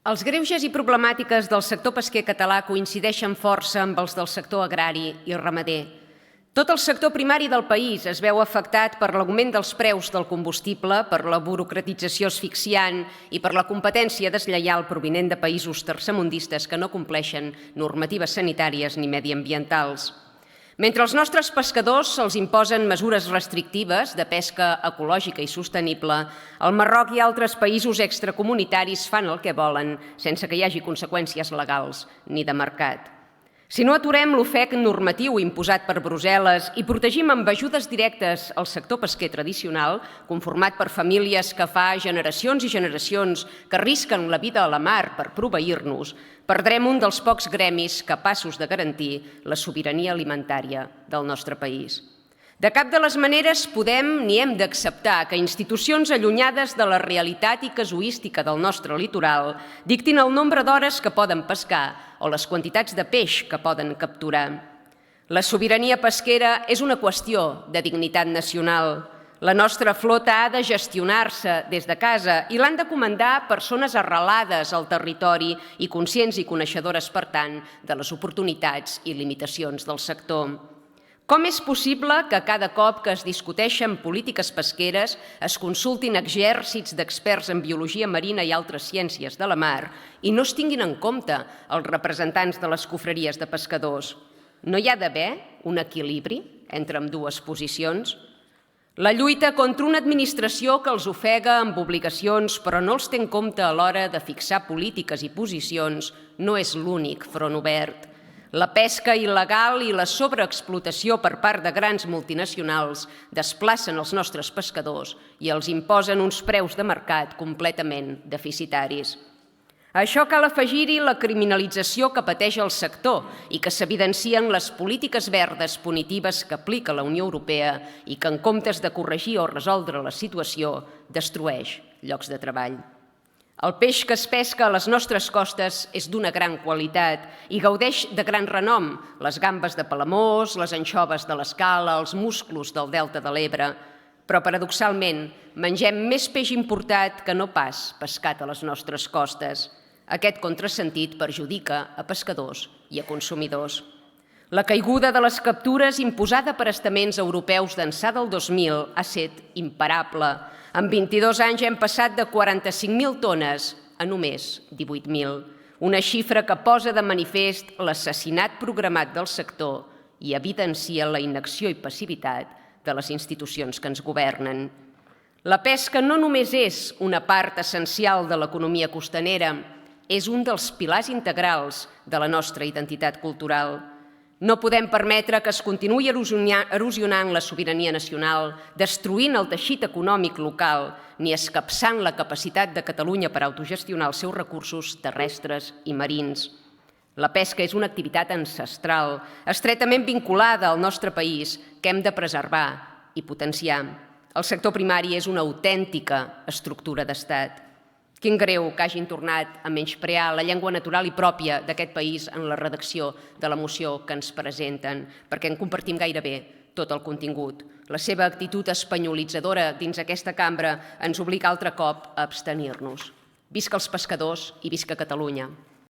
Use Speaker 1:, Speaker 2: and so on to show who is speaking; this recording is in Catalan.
Speaker 1: Els greuges i problemàtiques del sector pesquer català coincideixen força amb els del sector agrari i ramader. Tot el sector primari del país es veu afectat per l'augment dels preus del combustible, per la burocratització asfixiant i per la competència deslleial provinent de països tercermundistes que no compleixen normatives sanitàries ni mediambientals. Mentre als nostres pescadors se'ls imposen mesures restrictives de pesca ecològica i sostenible, el Marroc i altres països extracomunitaris fan el que volen sense que hi hagi conseqüències legals ni de mercat. Si no aturem l'ofec normatiu imposat per Brussel·les i protegim amb ajudes directes el sector pesquer tradicional, conformat per famílies que fa generacions i generacions que arrisquen la vida a la mar per proveir-nos, perdrem un dels pocs gremis capaços de garantir la sobirania alimentària del nostre país. De cap de les maneres podem ni hem d'acceptar que institucions allunyades de la realitat i casuística del nostre litoral dictin el nombre d'hores que poden pescar o les quantitats de peix que poden capturar. La sobirania pesquera és una qüestió de dignitat nacional. La nostra flota ha de gestionar-se des de casa i l'han de comandar persones arrelades al territori i conscients i coneixedores, per tant, de les oportunitats i limitacions del sector. Com és possible que cada cop que es discuteixen polítiques pesqueres es consultin exèrcits d'experts en biologia marina i altres ciències de la mar i no es tinguin en compte els representants de les confraries de pescadors? No hi ha d'haver un equilibri entre ambdues posicions? La lluita contra una administració que els ofega amb obligacions però no els té en compte a l'hora de fixar polítiques i posicions no és l'únic front obert. La pesca il·legal i la sobreexplotació per part de grans multinacionals desplacen els nostres pescadors i els imposen uns preus de mercat completament deficitaris. A això cal afegir-hi la criminalització que pateix el sector i que s'evidencien les polítiques verdes punitives que aplica la Unió Europea i que, en comptes de corregir o resoldre la situació, destrueix llocs de treball. El peix que es pesca a les nostres costes és d'una gran qualitat i gaudeix de gran renom: les gambes de Palamós, les anxoves de l'Escala, els musclos del Delta de l'Ebre. Però, paradoxalment, mengem més peix importat que no pas pescat a les nostres costes. Aquest contrasentit perjudica a pescadors i a consumidors. La caiguda de les captures imposada per estaments europeus d'ençà del 2000 ha estat imparable. En 22 anys hem passat de 45.000 tones a només 18.000, una xifra que posa de manifest l'assassinat programat del sector i evidencia la inacció i passivitat de les institucions que ens governen. La pesca no només és una part essencial de l'economia costanera, és un dels pilars integrals de la nostra identitat cultural. No podem permetre que es continuï erosionant la sobirania nacional, destruint el teixit econòmic local, ni escapçant la capacitat de Catalunya per autogestionar els seus recursos terrestres i marins. La pesca és una activitat ancestral, estretament vinculada al nostre país, que hem de preservar i potenciar. El sector primari és una autèntica estructura d'estat. Quin greu que hagin tornat a menysprear la llengua natural i pròpia d'aquest país en la redacció de la moció que ens presenten, perquè en compartim gairebé tot el contingut. La seva actitud espanyolitzadora dins aquesta cambra ens obliga altre cop a abstenir-nos. Visca els pescadors i visca Catalunya!